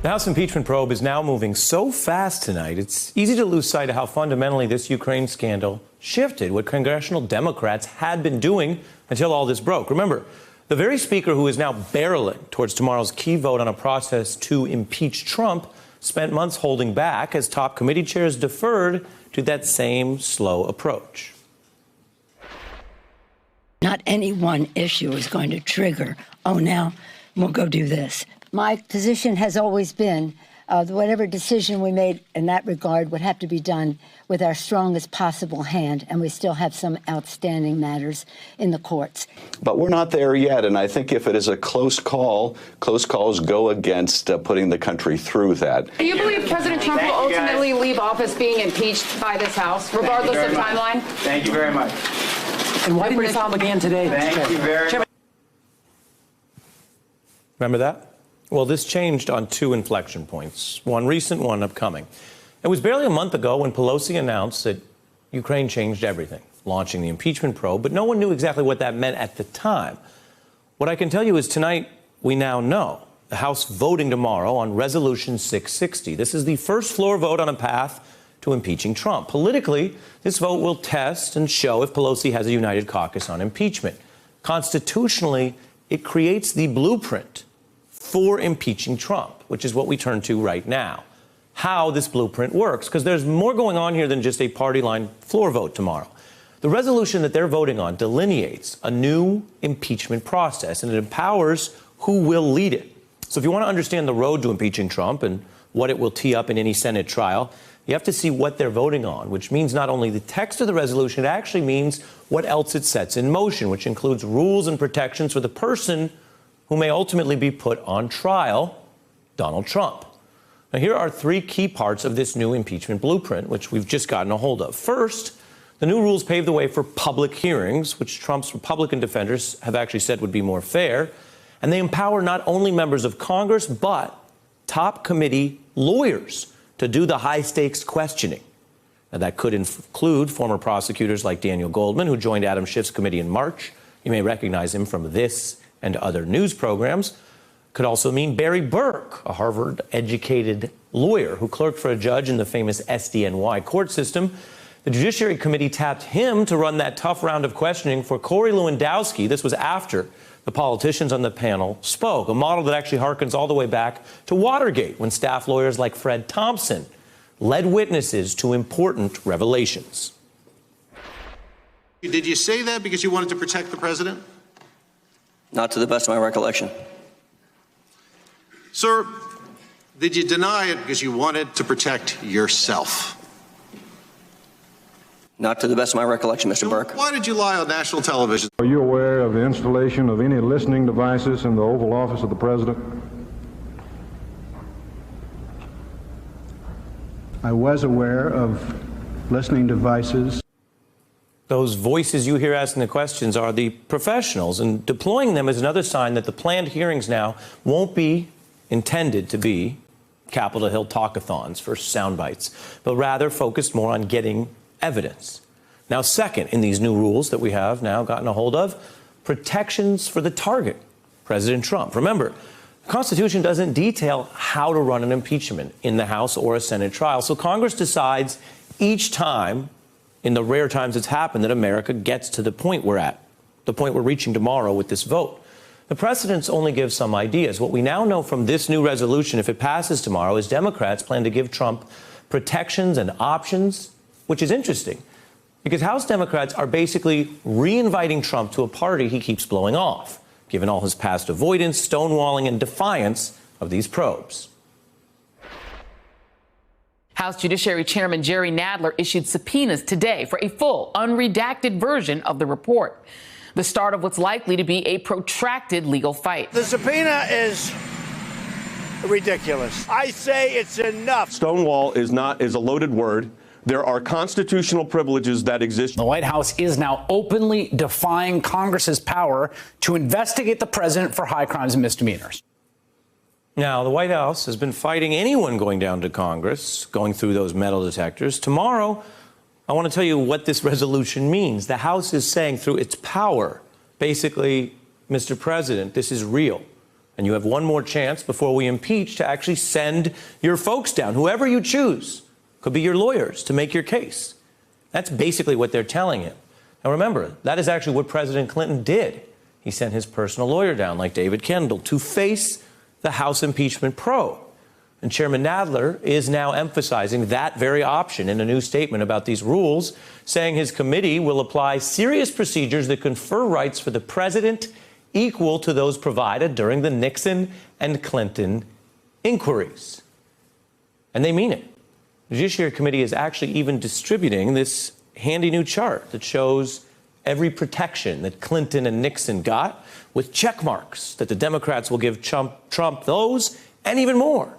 The House impeachment probe is now moving so fast tonight, it's easy to lose sight of how fundamentally this Ukraine scandal shifted what congressional Democrats had been doing until all this broke. Remember, the very speaker who is now barreling towards tomorrow's key vote on a process to impeach Trump spent months holding back as top committee chairs deferred to that same slow approach. Not any one issue is going to trigger, oh, now we'll go do this. My position has always been whatever decision we made in that regard would have to be done with our strongest possible hand, and we still have some outstanding matters in the courts. But we're not there yet, and I think if it is a close call, close calls go against putting the country through that. Do you believe President Trump will ultimately leave office being impeached by this House, regardless of timeline? Thank you very much. And why didn't we file again today? Thank you very much. Remember that? Well, this changed on two inflection points, one recent, one upcoming. It was barely a month ago when Pelosi announced that Ukraine changed everything, launching the impeachment probe, but no one knew exactly what that meant at the time. What I can tell you is tonight we now know. The House voting tomorrow on Resolution 660. This is the first floor vote on a path to impeaching Trump. Politically, this vote will test and show if Pelosi has a united caucus on impeachment. Constitutionally, it creates the blueprint for impeaching Trump, which is what we turn to right now. How this blueprint works, because there's more going on here than just a party line floor vote tomorrow. The resolution that they're voting on delineates a new impeachment process, and it empowers who will lead it. So if you want to understand the road to impeaching Trump and what it will tee up in any Senate trial, you have to see what they're voting on, which means not only the text of the resolution, it actually means what else it sets in motion, which includes rules and protections for the person who may ultimately be put on trial, Donald Trump. Now, here are three key parts of this new impeachment blueprint, which we've just gotten a hold of. First, the new rules pave the way for public hearings, which Trump's Republican defenders have actually said would be more fair. And they empower not only members of Congress, but top committee lawyers to do the high-stakes questioning. Now, that could include former prosecutors like Daniel Goldman, who joined Adam Schiff's committee in March. You may recognize him from this and other news programs. Could also mean Barry Burke, a Harvard-educated lawyer who clerked for a judge in the famous SDNY court system. The Judiciary Committee tapped him to run that tough round of questioning for Corey Lewandowski. This was after the politicians on the panel spoke, a model that actually harkens all the way back to Watergate, when staff lawyers like Fred Thompson led witnesses to important revelations. Did you say that because you wanted to protect the president? Not to the best of my recollection. Sir, did you deny it because you wanted to protect yourself? Not to the best of my recollection, Mr. Burke. Why did you lie on national television? Are you aware of the installation of any listening devices in the Oval Office of the President? I was aware of listening devices. Those voices you hear asking the questions are the professionals, and deploying them is another sign that the planned hearings now won't be intended to be Capitol Hill talkathons for sound bites, but rather focused more on getting evidence. Now, second, in these new rules that we have now gotten a hold of, protections for the target, President Trump. Remember, the Constitution doesn't detail how to run an impeachment in the House or a Senate trial, so Congress decides each time, in the rare times it's happened, that America gets to the point we're at, the point we're reaching tomorrow with this vote. The precedents only give some ideas. What we now know from this new resolution, if it passes tomorrow, is Democrats plan to give Trump protections and options, which is interesting, because House Democrats are basically re-inviting Trump to a party he keeps blowing off, given all his past avoidance, stonewalling, and defiance of these probes. House Judiciary Chairman Jerry Nadler issued subpoenas today for a full, unredacted version of the report, the start of what's likely to be a protracted legal fight. The subpoena is ridiculous. I say it's enough. Stonewall is a loaded word. There are constitutional privileges that exist. The White House is now openly defying Congress's power to investigate the president for high crimes and misdemeanors. Now, the White House has been fighting anyone going down to Congress, going through those metal detectors. Tomorrow, I want to tell you what this resolution means. The House is saying through its power, basically, Mr. President, this is real. And you have one more chance before we impeach to actually send your folks down, whoever you choose. Could be your lawyers to make your case. That's basically what they're telling him. Now remember, that is actually what President Clinton did. He sent his personal lawyer down, like David Kendall, to face the House impeachment probe. And Chairman Nadler is now emphasizing that very option in a new statement about these rules, saying his committee will apply serious procedures that confer rights for the president equal to those provided during the Nixon and Clinton inquiries. And they mean it. The Judiciary Committee is actually even distributing this handy new chart that shows every protection that Clinton and Nixon got, with check marks that the Democrats will give Trump those and even more.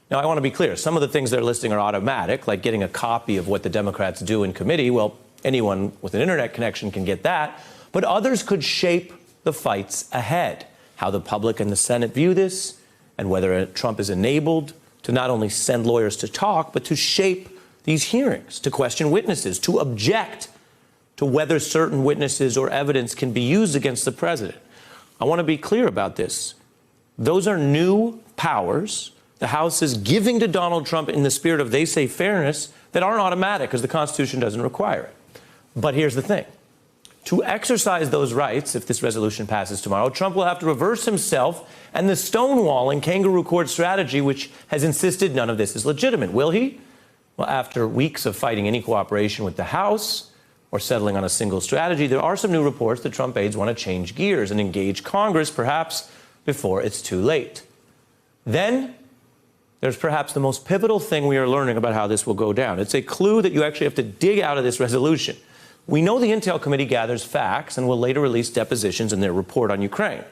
Now, I want to be clear. Some of the things they're listing are automatic, like getting a copy of what the Democrats do in committee. Well, anyone with an internet connection can get that. But others could shape the fights ahead, how the public and the Senate view this, and whether Trump is enabled to not only send lawyers to talk, but to shape these hearings, to question witnesses, to object to whether certain witnesses or evidence can be used against the president. I want to be clear about this. Those are new powers the House is giving to Donald Trump in the spirit of, they say, fairness, that aren't automatic because the Constitution doesn't require it. But here's the thing. To exercise those rights, if this resolution passes tomorrow, Trump will have to reverse himself and the stonewalling kangaroo court strategy, which has insisted none of this is legitimate. Will he? Well, after weeks of fighting any cooperation with the House or settling on a single strategy, there are some new reports that Trump aides want to change gears and engage Congress, perhaps before it's too late. Then there's perhaps the most pivotal thing we are learning about how this will go down. It's a clue that you actually have to dig out of this resolution. We know the Intel Committee gathers facts and will later release depositions in their report on Ukraine.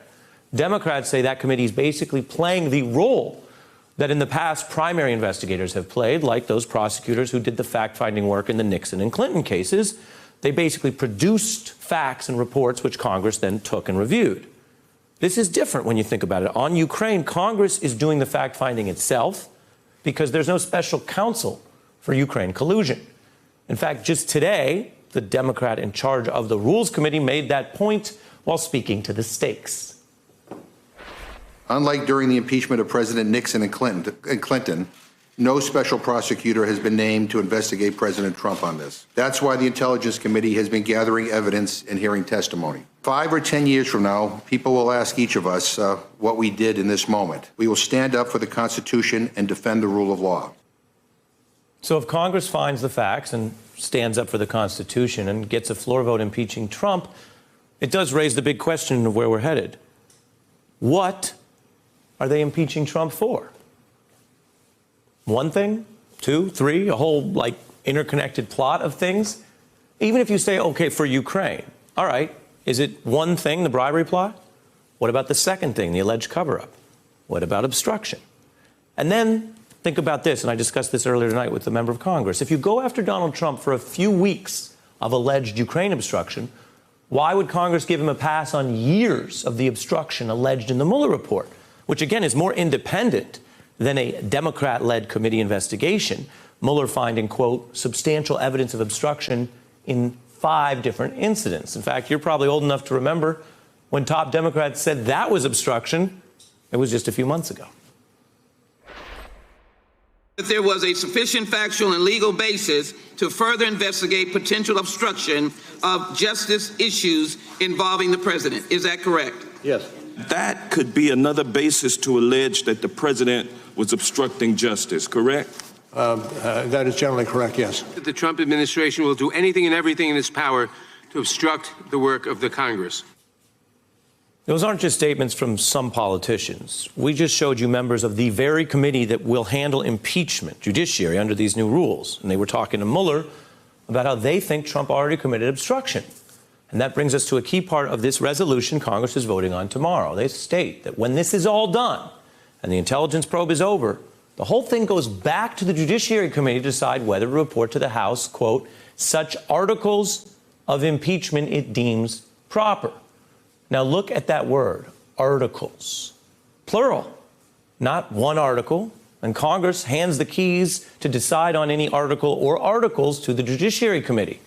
Democrats say that committee is basically playing the role that in the past primary investigators have played, like those prosecutors who did the fact-finding work in the Nixon and Clinton cases. They basically produced facts and reports which Congress then took and reviewed. This is different when you think about it. On Ukraine, Congress is doing the fact-finding itself because there's no special counsel for Ukraine collusion. In fact, just today, the Democrat in charge of the Rules Committee made that point while speaking to the stakes. Unlike during the impeachment of President Nixon and Clinton, no special prosecutor has been named to investigate President Trump on this. That's why the Intelligence Committee has been gathering evidence and hearing testimony. 5 or 10 years from now, people will ask each of us what we did in this moment. We will stand up for the Constitution and defend the rule of law. So if Congress finds the facts and stands up for the Constitution and gets a floor vote impeaching Trump, it does raise the big question of where we're headed. What are they impeaching Trump for? One thing, 2, 3, a whole interconnected plot of things? Even if you say, okay, for Ukraine, all right, is it one thing, the bribery plot? What about the second thing, the alleged cover-up? What about obstruction? And then think about this, and I discussed this earlier tonight with a member of Congress. If you go after Donald Trump for a few weeks of alleged Ukraine obstruction, why would Congress give him a pass on years of the obstruction alleged in the Mueller report, which again is more independent than a Democrat-led committee investigation? Mueller finding, quote, substantial evidence of obstruction in 5 different incidents. In fact, you're probably old enough to remember when top Democrats said that was obstruction. It was just a few months ago. That there was a sufficient factual and legal basis to further investigate potential obstruction of justice issues involving the president. Is that correct? Yes. That could be another basis to allege that the president was obstructing justice, correct? That is generally correct, yes. The Trump administration will do anything and everything in its power to obstruct the work of the Congress. Those aren't just statements from some politicians. We just showed you members of the very committee that will handle impeachment, judiciary, under these new rules. And they were talking to Mueller about how they think Trump already committed obstruction. And that brings us to a key part of this resolution Congress is voting on tomorrow. They state that when this is all done and the intelligence probe is over, the whole thing goes back to the Judiciary Committee to decide whether to report to the House, quote, such articles of impeachment it deems proper. Now look at that word, articles, plural, not one article. And Congress hands the keys to decide on any article or articles to the Judiciary Committee.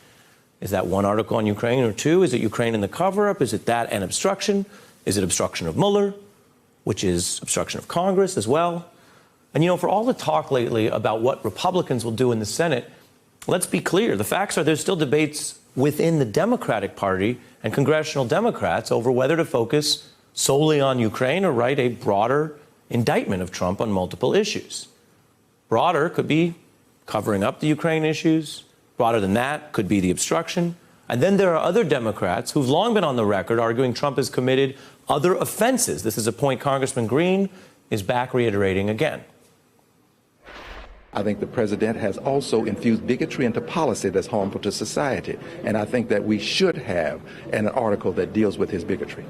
Is that one article on Ukraine or 2? Is it Ukraine and the cover-up? Is it that and obstruction? Is it obstruction of Mueller? which is obstruction of Congress as well. And, you know, for all the talk lately about what Republicans will do in the Senate, let's be clear. The facts are there's still debates within the Democratic Party and congressional Democrats over whether to focus solely on Ukraine or write a broader indictment of Trump on multiple issues. Broader could be covering up the Ukraine issues. Broader than that could be the obstruction. And then there are other Democrats who've long been on the record arguing Trump has committed other offenses. This is a point Congressman Green is back reiterating again. I think the president has also infused bigotry into policy that's harmful to society. And I think that we should have an article that deals with his bigotry.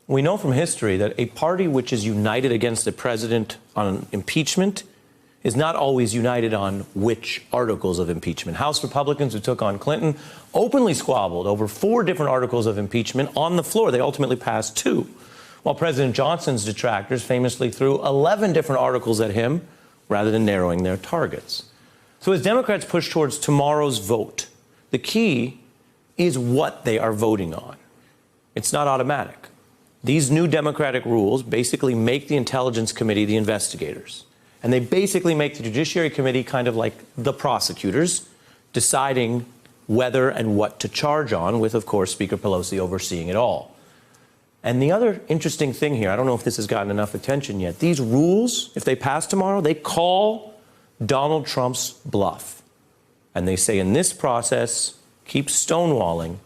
We know from history that a party which is united against the president on impeachment is not always united on which articles of impeachment. House Republicans who took on Clinton openly squabbled over 4 different articles of impeachment on the floor. They ultimately passed 2, while President Johnson's detractors famously threw 11 different articles at him rather than narrowing their targets. So as Democrats push towards tomorrow's vote, the key is what they are voting on. It's not automatic. These new Democratic rules basically make the Intelligence Committee the investigators. And they basically make the Judiciary Committee kind of like the prosecutors, deciding whether and what to charge on, with, of course, Speaker Pelosi overseeing it all. And the other interesting thing here, I don't know if this has gotten enough attention yet, these rules, if they pass tomorrow, they call Donald Trump's bluff. And they say in this process, keep stonewalling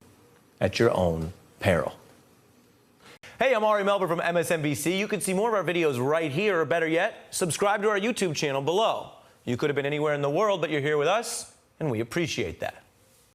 at your own peril. Hey, I'm Ari Melber from MSNBC. You can see more of our videos right here, or better yet, subscribe to our YouTube channel below. You could have been anywhere in the world, but you're here with us, and we appreciate that.